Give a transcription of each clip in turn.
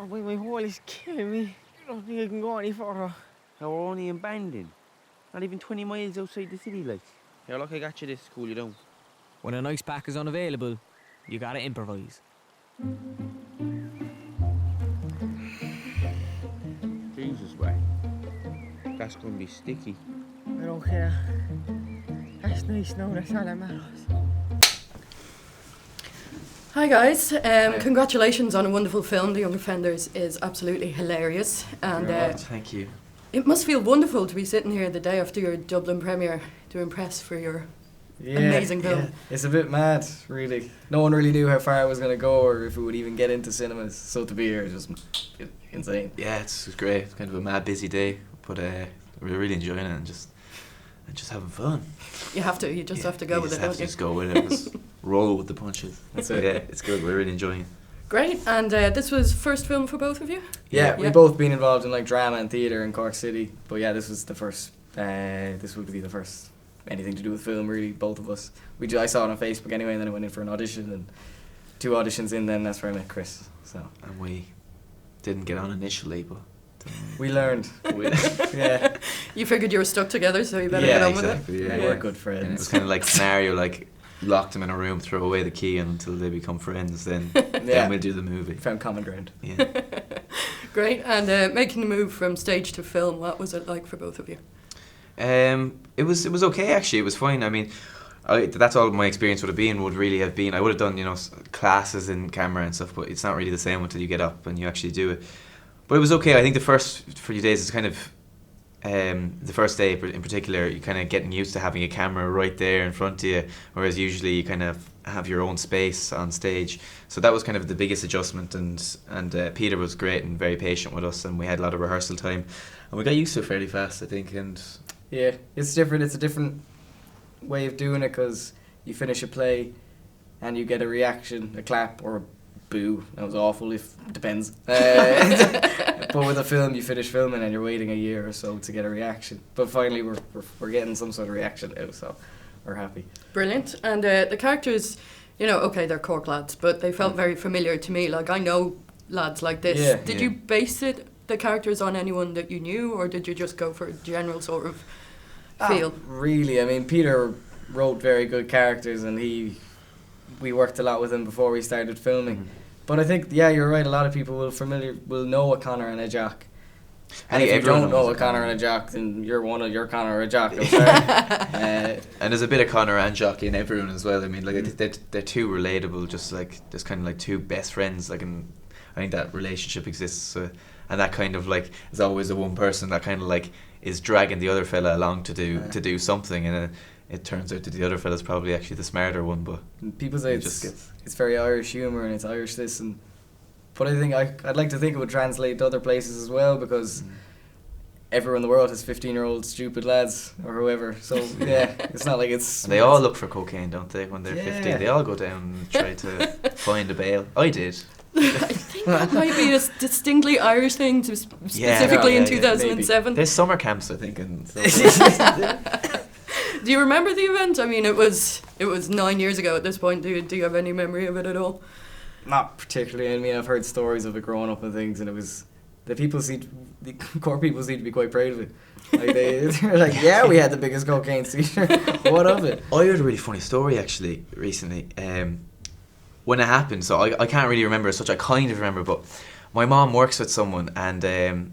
Oh, boy, my hole is killing me. I don't think I can go any further. Now we're only in Bandon. Not even 20 miles outside the city, like. Here, look, I got you this, cool you down. When an ice pack is unavailable, you gotta improvise. Jesus, way. That's gonna be sticky. I don't care. That's nice now, that's all that matters. Hi guys, congratulations on a wonderful film. The Young Offenders is absolutely hilarious, and thank you. it must feel wonderful to be sitting here the day after your Dublin premiere doing press for your amazing film. Yeah. It's a bit mad, really. No one really knew how far it was going to go or if it would even get into cinemas, so to be here is just insane. Yeah, it's great. It's kind of a mad, busy day, but we're really enjoying it and just having fun. You have to, you just have to go with it, don't you? Just go with it, just roll with the punches. That's it. Yeah, it's good. We're really enjoying it. Great, and this was first film for both of you? Yeah, we've both been involved in like drama and theatre in Cork City, but yeah, this was the first. This would be the first anything to do with film, really. Both of us. I saw it on Facebook anyway, and then I went in for an audition, and 2 auditions in, then that's where I met Chris. So. And we didn't get on initially, but we learned. Yeah. You figured you were stuck together, so you better get on with it. Yeah, we're good friends. And it was kind of like scenario, like lock them in a room, throw away the key until they become friends, then we'll do the movie. Found common ground. Yeah. Great, and making the move from stage to film, what was it like for both of you? It was okay actually. It was fine. I mean, that's all my experience would really have been. I would have done classes in camera and stuff, but it's not really the same until you get up and you actually do it. But it was okay. I think the first few days is kind of the first day in particular, you're kind of getting used to having a camera right there in front of you, whereas usually you kind of have your own space on stage. So that was kind of the biggest adjustment, and Peter was great and very patient with us, and we had a lot of rehearsal time, and we got used to it fairly fast, I think. And yeah, it's different. It's a different way of doing it because you finish a play and you get a reaction, a clap or a boo. That was awful. Depends. But with a film, you finish filming and you're waiting a year or so to get a reaction. But finally, we're getting some sort of reaction now, so we're happy. Brilliant. And the characters, okay, they're Cork lads, but they felt very familiar to me. Like, I know lads like this. Yeah. Did you base the characters on anyone that you knew, or did you just go for a general sort of feel? Really, I mean, Peter wrote very good characters, and we worked a lot with him before we started filming. Mm-hmm. But I think, you're right, a lot of people will know a Conor and a Jock. And if you don't know a Conor and a Jock, then you're Conor or a Jock. And there's a bit of Conor and Jock in everyone as well. I mean, like they're too relatable, just like there's kind of like two best friends. Like, and I think that relationship exists, and that kind of like is always the one person that kind of like is dragging the other fella along to do something, and it turns out that the other fella's probably actually the smarter one. But people say it's very Irish humour and it's Irish this and. But I think I'd like to think it would translate to other places as well, because everyone in the world has 15-year-old stupid lads or whoever. So yeah, it's not like it's. And they all look for cocaine, don't they? When they're 15, they all go down and try to find a bale. I did. I think that might be a distinctly Irish thing, specifically in 2007. Maybe. There's summer camps, I think, and. Do you remember the event? I mean, it was 9 years ago at this point. Do you have any memory of it at all? Not particularly. I mean, I've heard stories of it growing up and things, and it was the Cork people seem to be quite proud of it. Like they're like, yeah, we had the biggest cocaine seizure. What of it? I heard a really funny story actually recently. When it happened, so I can't really remember as such. I kind of remember, but my mom works with someone, and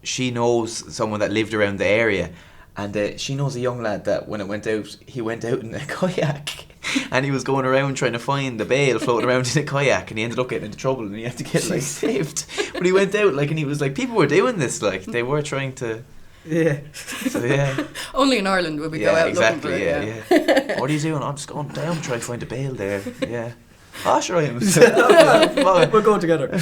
she knows someone that lived around the area. And she knows a young lad that when it went out, he went out in a kayak, and he was going around trying to find the bale floating around in a kayak, and he ended up getting into trouble and he had to get saved. But he went out and he was like, people were doing this, they were trying to. Yeah. So yeah. Only in Ireland would we go out looking for it. Yeah. What are you doing? I'm just going down to try to find a bale there. Yeah. Oh, sure I am. We're going together.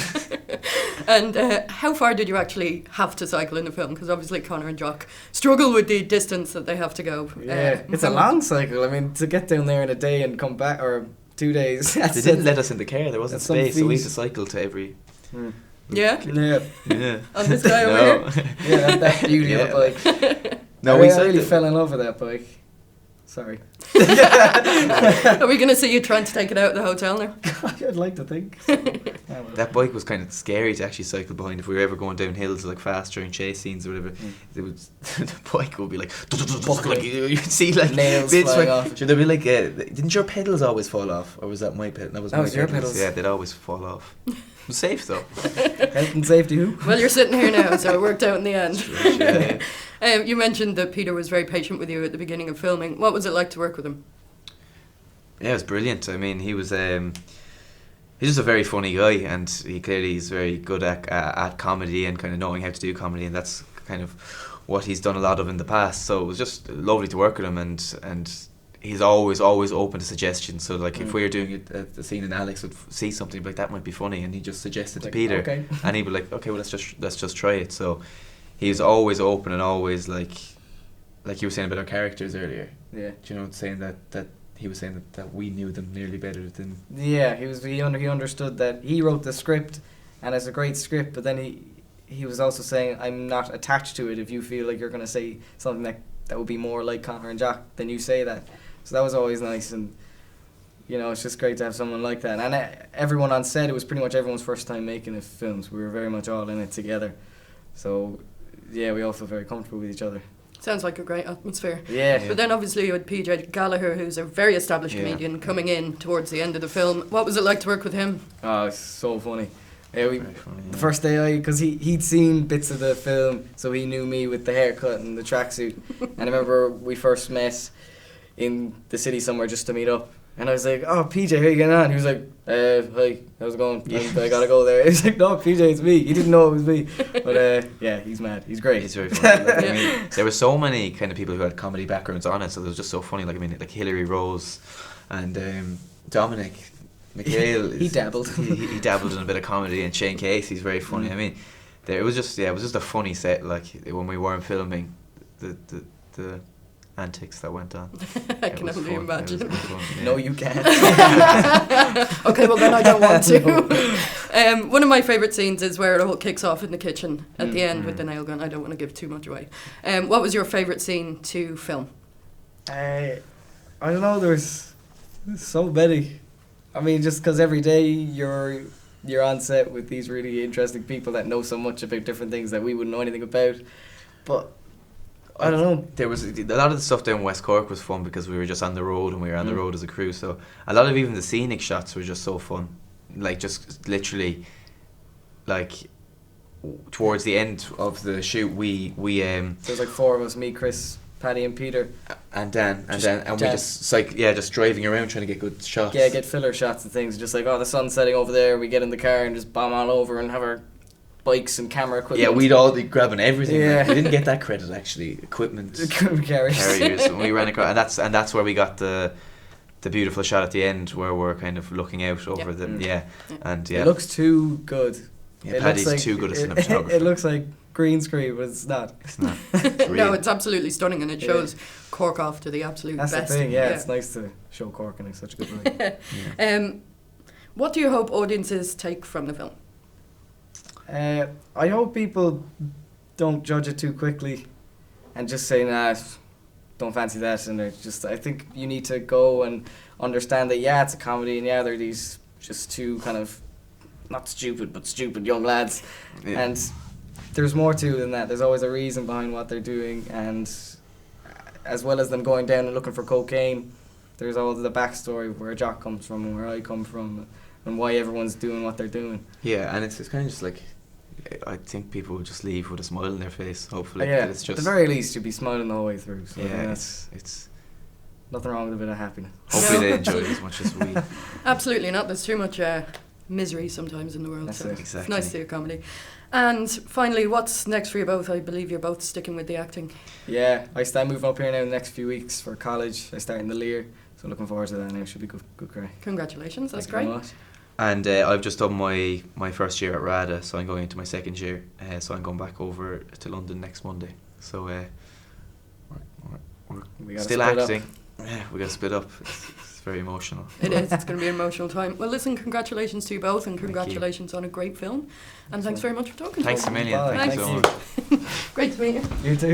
And how far did you actually have to cycle in the film? Because obviously Conor and Jock struggle with the distance that they have to go. Yeah, it's a long cycle. I mean, to get down there in a day and come back, or 2 days. They didn't let us in the car. There wasn't space, so we had to cycle to every. Yeah. Yeah. On this guy over here. Yeah, that's the beauty of a bike. No, I really fell in love with that bike. Sorry. Are we going to see you trying to take it out of the hotel now? I'd like to think. So. That bike was kind of scary to actually cycle behind. If we were ever going down hills like fast during chase scenes or whatever, it would, the bike would be like you'd see like nails bits flying like, off. Should there be like didn't your pedals always fall off, or was that my pedal? That was That my was your pedals. Yeah, they'd always fall off. It was safe though. Health and safety, who? Well, you're sitting here now, so it worked out in the end. Yeah. You mentioned that Peter was very patient with you at the beginning of filming. What was it like to work with him? Yeah, it was brilliant. I mean, he was he's just a very funny guy, and he clearly is very good at comedy and kind of knowing how to do comedy, and that's kind of what he's done a lot of in the past. So it was just lovely to work with him, and he's always open to suggestions. So like if we were doing a scene and Alex would see something like that might be funny, and he just suggested Like, to Peter, okay. and he'd be like, okay, well let's just try it. So he's always open and always like you were saying about our characters earlier. Yeah. Do you know, saying that he was saying that we knew them nearly better than. Yeah, he understood that he wrote the script, and it's a great script. But then he was also saying, I'm not attached to it. If you feel like you're going to say something that would be more like Conor and Jock, then you say that. So that was always nice, and you know, it's just great to have someone like that. And everyone on set, it was pretty much everyone's first time making the films. We were very much all in it together. So yeah, we all felt very comfortable with each other. Sounds like a great atmosphere. Yeah. But then obviously you had PJ Gallagher, who's a very established comedian, coming in towards the end of the film. What was it like to work with him? Oh, it's so funny. Very funny, The first day because he'd seen bits of the film, so he knew me with the haircut and the tracksuit. And I remember we first met in the city somewhere just to meet up. And I was like, oh, PJ, how you getting on? He was like, hi, how's it going? I gotta go there. He was like, no, PJ, it's me. He didn't know it was me. But yeah, he's mad. He's great. He's very funny. Like, I mean, there were so many kind of people who had comedy backgrounds on it, so it was just so funny. Like I mean, like Hilary Rose and Dominic McHale. He dabbled. He dabbled in a bit of comedy, and Shane Casey's very funny. I mean, it was just a funny set. Like when we weren't filming, the antics that went on. I can only imagine. It was fun, yeah. No, you can't. Okay, well then I don't want to. One of my favourite scenes is where it all kicks off in the kitchen at the end with the nail gun. I don't want to give too much away. What was your favourite scene to film? I don't know. There's so many. I mean, just because every day you're on set with these really interesting people that know so much about different things that we wouldn't know anything about. But I don't know. There was a lot of the stuff down West Cork was fun because we were just on the road and we were on the road as a crew. So a lot of even the scenic shots were just so fun. Like just literally, like towards the end of the shoot, we There's like four of us: me, Chris, Paddy, and Peter. and Dan we Dan. just driving around trying to get good shots. Yeah, get filler shots and things. Just like, oh, the sun's setting over there. We get in the car and just bomb all over and have our bikes and camera equipment. Yeah, we'd all be grabbing everything. Yeah. We didn't get that credit actually. Equipment carriers. when we ran across, and that's where we got the beautiful shot at the end where we're kind of looking out over the and It looks too good. Yeah, It Paddy's looks like, too good a cinematographer. It looks like green screen, but it's not. It's not. It's real. No, it's absolutely stunning, and it shows Cork off to the absolute That's best. the thing. Yeah, it's nice to show Cork in such a good way. What do you hope audiences take from the film? I hope people don't judge it too quickly and just say, nah, don't fancy that. And I think you need to go and understand that, yeah, it's a comedy, and yeah, they're these just two kind of, not stupid, but stupid young lads. Yeah. And there's more to it than that. There's always a reason behind what they're doing, and as well as them going down and looking for cocaine, there's all the backstory where Jock comes from and where I come from and why everyone's doing what they're doing. Yeah, and it's kind of just like, I think people will just leave with a smile on their face, hopefully. Yeah, It's just, at the very least, you'll be smiling the whole way through. So yeah, it's nothing wrong with a bit of happiness. hopefully No. they enjoy it as much as we. Absolutely not. There's too much misery sometimes in the world. That's So it. it's Exactly. nice to see a comedy. And finally, what's next for you both? I believe you're both sticking with the acting. Yeah, I start moving up here now in the next few weeks for college. I start in the Lear, so looking forward to that now. Should be good crack. Congratulations, that's Thank you great. very much. And I've just done my first year at RADA, so I'm going into my second year. So I'm going back over to London next Monday. So we're We gotta still split up. acting. Yeah, we got to split up. It's very emotional. It is. It's going to be an emotional time. Well, listen, congratulations to you both, and Thank you. congratulations on a great film. And thanks very much for talking Thanks to a us. million. Bye. Thanks Thank so you. much. Great to meet you. You too.